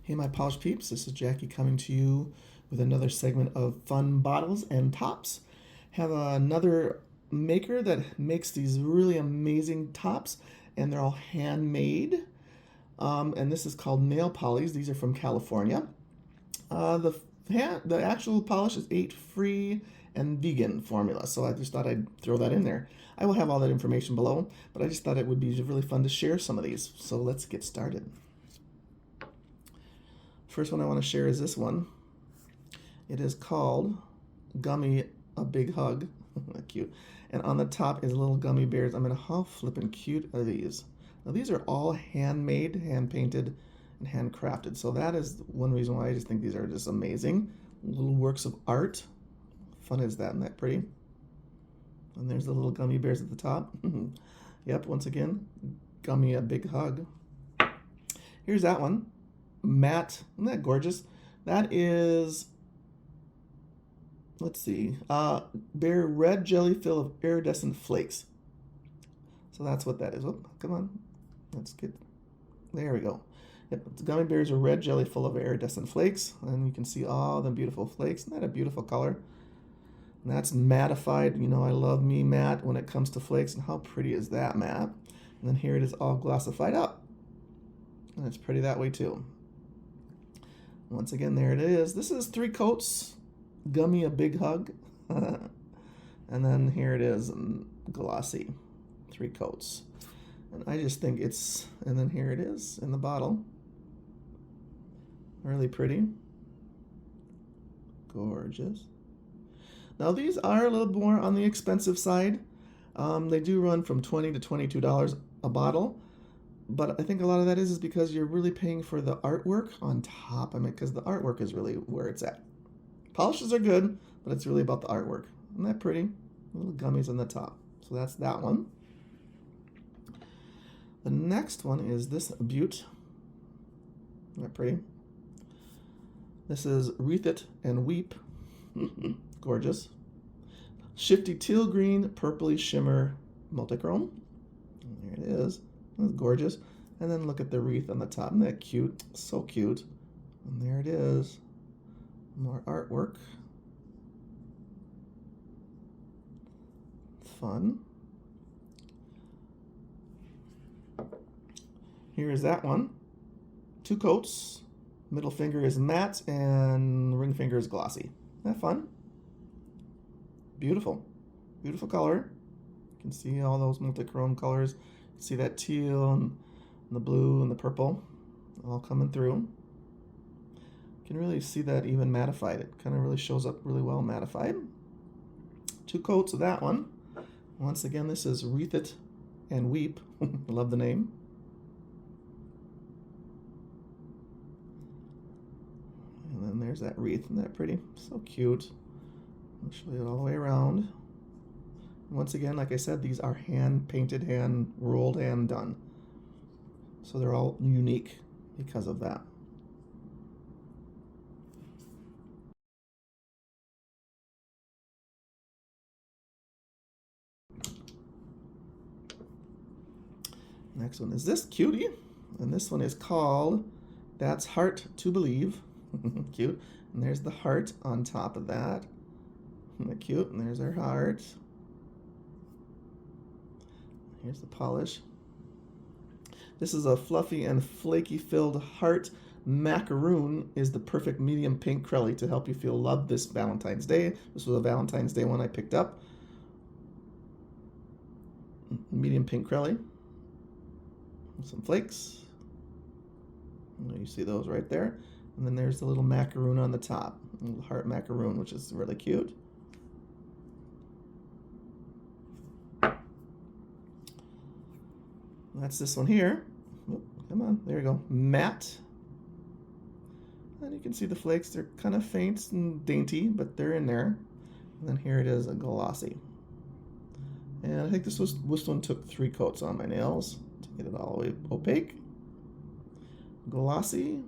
Hey, my polished peeps, this is Jackie coming to you with another segment of fun bottles and tops. Have another maker that makes these really amazing tops, and they're all handmade. And this is called nail Pollies. These are from California. The actual polish is 8 free and vegan formula, so I just thought I'd throw that in there. I will have all that information below, but I just thought it would be really fun to share some of these. So let's get started. First one I want to share is this one. It is called Gummy A Big Hug. Cute. And on the top is little gummy bears. I mean, how flippin' cute are these? Now these are all handmade, hand painted, and handcrafted. So that is one reason why I just think these are just amazing. Little works of art. Fun is that? Isn't that pretty? And there's the little gummy bears at the top. Yep, once again, Gummy A Big Hug. Here's that one. Matte. Isn't that gorgeous? That is, let's see, bear red jelly full of iridescent flakes. So that's what that is. Oh, come on. Let's get, there we go. Yep, gummy bears are red jelly full of iridescent flakes, and you can see all the beautiful flakes. Isn't that a beautiful color? And that's mattified. You know, I love me matte when it comes to flakes, and how pretty is that matte? And then here it is all glossified up. And it's pretty that way too. Once again, there it is. This is 3 coats. Gummy A Big Hug. And then here it is, glossy. 3 coats. And I just think it's, and then here it is in the bottle. Really pretty. Gorgeous. Now these are a little more on the expensive side. They do run from $20 to $22 a bottle. But I think a lot of that is because you're really paying for the artwork on top. I mean, because the artwork is really where it's at. Polishes are good, but it's really about the artwork. Isn't that pretty? Little gummies on the top. So that's that one. The next one is this Butte. Isn't that pretty? This is Wreath It And Weep. Gorgeous. Shifty teal green, purpley shimmer multichrome. And there it is. That's gorgeous. And then look at the wreath on the top. Isn't that cute? So cute. And there it is. More artwork. Fun. Here is that one. 2 coats. Middle finger is matte and ring finger is glossy. Isn't that fun? Beautiful. Beautiful color. You can see all those multichrome colors. See that teal and the blue and the purple all coming through. You can really see that even mattified. It kind of really shows up really well mattified. 2 coats of that one. Once again, this is Wreath It and Weep. I love the name. And then there's that wreath. Isn't that pretty? So cute. I'll show you it all the way around. Once again, like I said, these are hand painted, hand rolled, hand done. So they're all unique because of that. Next one is this cutie. And this one is called That's Heart to Believe. Cute. And there's the heart on top of that. Isn't that cute? And there's our heart. Here's the polish. This is a fluffy and flaky filled heart. Macaroon is the perfect medium pink crelly to help you feel loved this Valentine's Day. This was a Valentine's Day one I picked up. Medium pink crelly. Some flakes. You see those right there. And then there's the little macaroon on the top. A little heart macaroon, which is really cute. That's this one here. Oh, come on, there you go. Matte. And you can see the flakes. They're kind of faint and dainty, but they're in there. And then here it is, a glossy. And I think this one took 3 coats on my nails to get it all the way opaque. Glossy.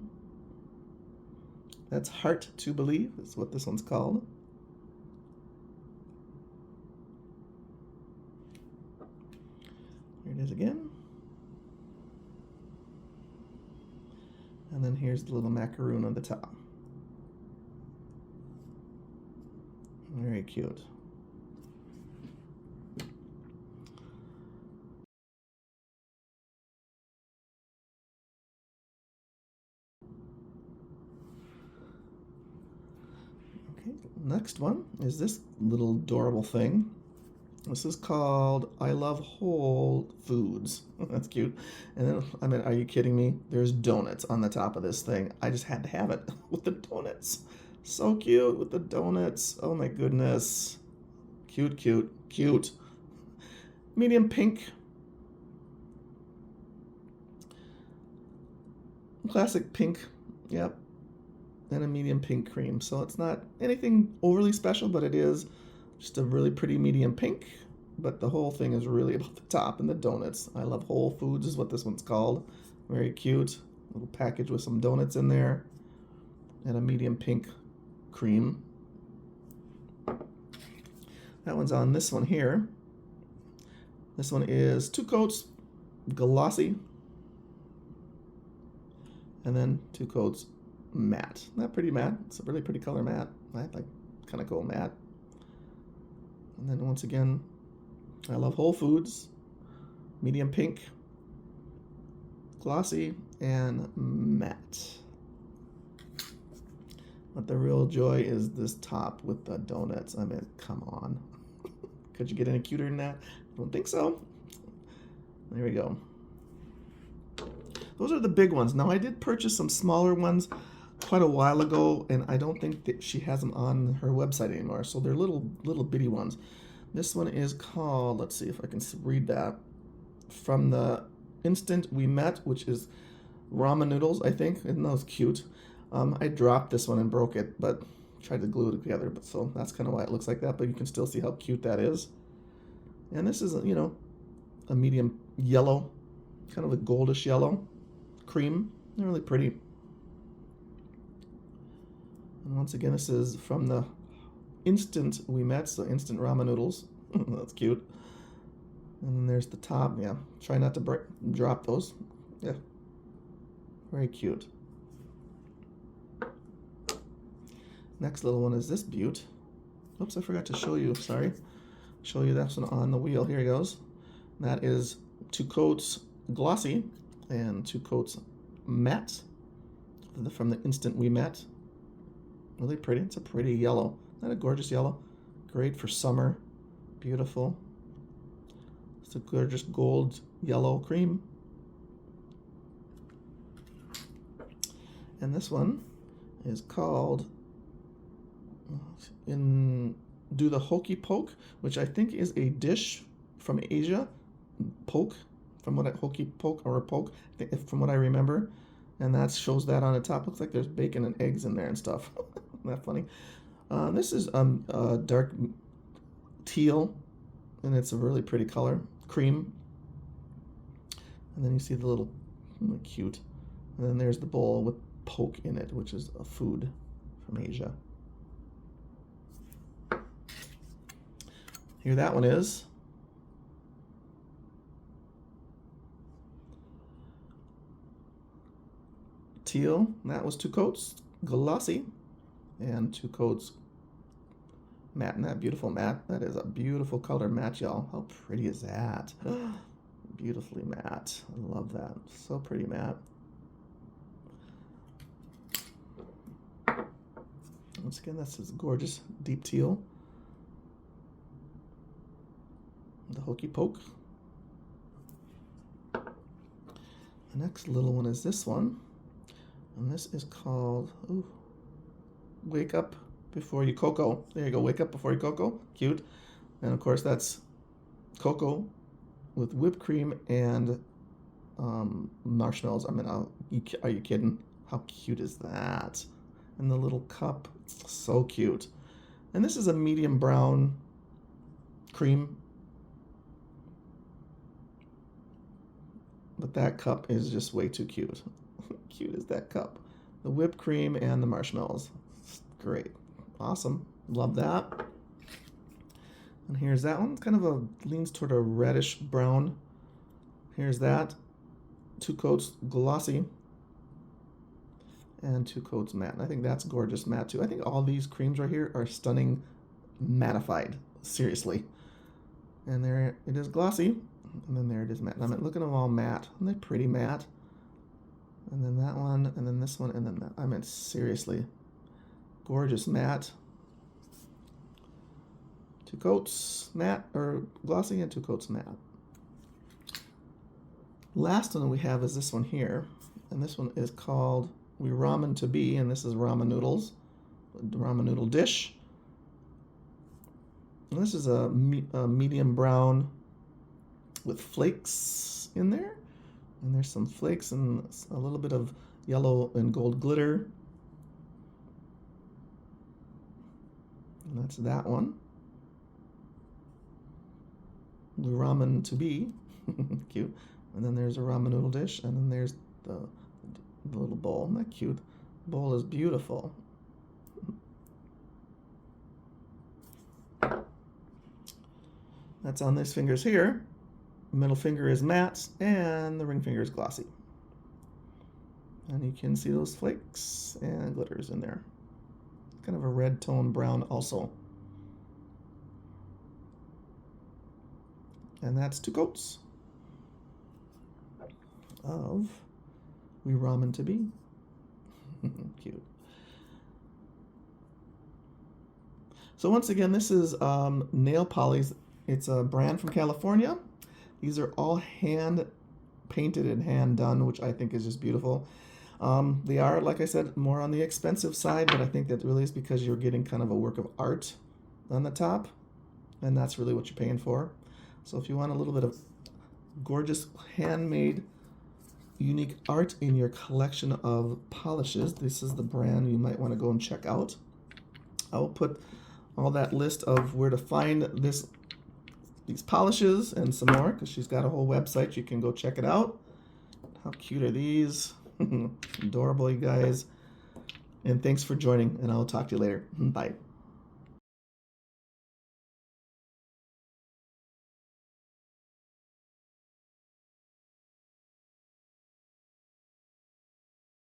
That's Heart to Believe. That's what this one's called. Here it is again. And then here's the little macaroon on the top. Very cute. Okay, next one is this little adorable thing. This is called I Love Whole Foods. That's cute. And then, I mean, are you kidding me? There's donuts on the top of this thing. I just had to have it with the donuts. So cute with the donuts. Oh my goodness. Cute, cute, cute. Medium pink. Classic pink. Yep. And a medium pink cream. So it's not anything overly special, but it is just a really pretty medium pink. But the whole thing is really about the top and the donuts. I Love Whole Foods is what this one's called. Very cute. Little package with some donuts in there. And a medium pink cream. That one's on this one here. This one is 2 coats, glossy. And then 2 coats, matte. Not pretty matte. It's a really pretty color matte. I like kind of go matte. And then once again, I Love Whole Foods, medium pink, glossy, and matte. But the real joy is this top with the donuts. I mean, come on. Could you get any cuter than that? I don't think so. There we go. Those are the big ones. Now, I did purchase some smaller ones quite a while ago, and I don't think that she has them on her website anymore. So they're little bitty ones. This one is called, let's see if I can read that, From the Instant We Met, which is ramen noodles, I think. Isn't those cute? I dropped this one and broke it, but tried to glue it together. But so that's kind of why it looks like that. But you can still see how cute that is. And this is, you know, a medium yellow, kind of a goldish yellow cream. They're really pretty. And once again, this is From the Instant We Met, so instant ramen noodles. That's cute. And then there's the top. Yeah, try not to drop those. Yeah, very cute. Next little one is this beaut. Oops, I forgot to show you. Sorry. Show you this one on the wheel. Here he goes. That is 2 coats glossy and 2 coats matte from the Instant We Met. Really pretty. It's a pretty yellow. Not a gorgeous yellow. Great for summer. Beautiful. It's a gorgeous gold yellow cream. And this one is called Do The Hokey Poke, which I think is a dish from Asia. Poke, from what hokey poke or a poke, from what I remember. And that shows that on the top. Looks like there's bacon and eggs in there and stuff. Isn't that funny? This is dark teal, and it's a really pretty color. Cream. And then you see the little, cute. And then there's the bowl with poke in it, which is a food from Asia. Here that one is. Teal. That was 2 coats glossy and 2 coats matte. And that beautiful matte. That is a beautiful color matte, y'all. How pretty is that? Beautifully matte. I love that. So pretty matte. Once again, that's this gorgeous deep teal. The Hokey Poke. The next little one is this one. And this is called Wake Up Before You Coco. There you go, Wake Up Before You Coco. Cute. And of course that's Coco with whipped cream and marshmallows. I mean, are you kidding? How cute is that? And the little cup, so cute. And this is a medium brown cream. But that cup is just way too cute. Cute is that cup. The whipped cream and the marshmallows. Great. Awesome. Love that. And here's that one. It's kind of a leans toward a reddish brown. Here's that. 2 coats glossy. and 2 coats matte. And I think that's gorgeous matte too. I think all these creams right here are stunning mattified. Seriously. And there it is glossy. And then there it is matte. And I mean, look at them all matte. Aren't they pretty matte? And then that one, and then this one, and then that. I mean, seriously. Gorgeous matte. 2 coats matte, or glossy, and 2 coats matte. Last one we have is this one here. And this one is called Ramen To Be, and this is ramen noodles. Ramen noodle dish. And this is a medium brown with flakes in there. And there's some flakes and a little bit of yellow and gold glitter. And that's that one. Ramen To Be. Cute. And then there's a ramen noodle dish. And then there's the little bowl. Isn't that cute? The bowl is beautiful. That's on these fingers here. Middle finger is matte, and the ring finger is glossy. And you can see those flakes and glitters in there. Kind of a red tone brown also. And that's 2 coats of Ramen To Be. Cute. So once again, this is Nail Pollies. It's a brand from California. These are all hand painted and hand done, which I think is just beautiful. They are, like I said, more on the expensive side, but I think that really is because you're getting kind of a work of art on the top, and that's really what you're paying for. So if you want a little bit of gorgeous handmade unique art in your collection of polishes, this is the brand you might want to go and check out. I will put all that list of where to find these polishes and some more, because she's got a whole website. You can go check it out. How cute are these? Adorable, you guys. And thanks for joining, and I'll talk to you later. Bye.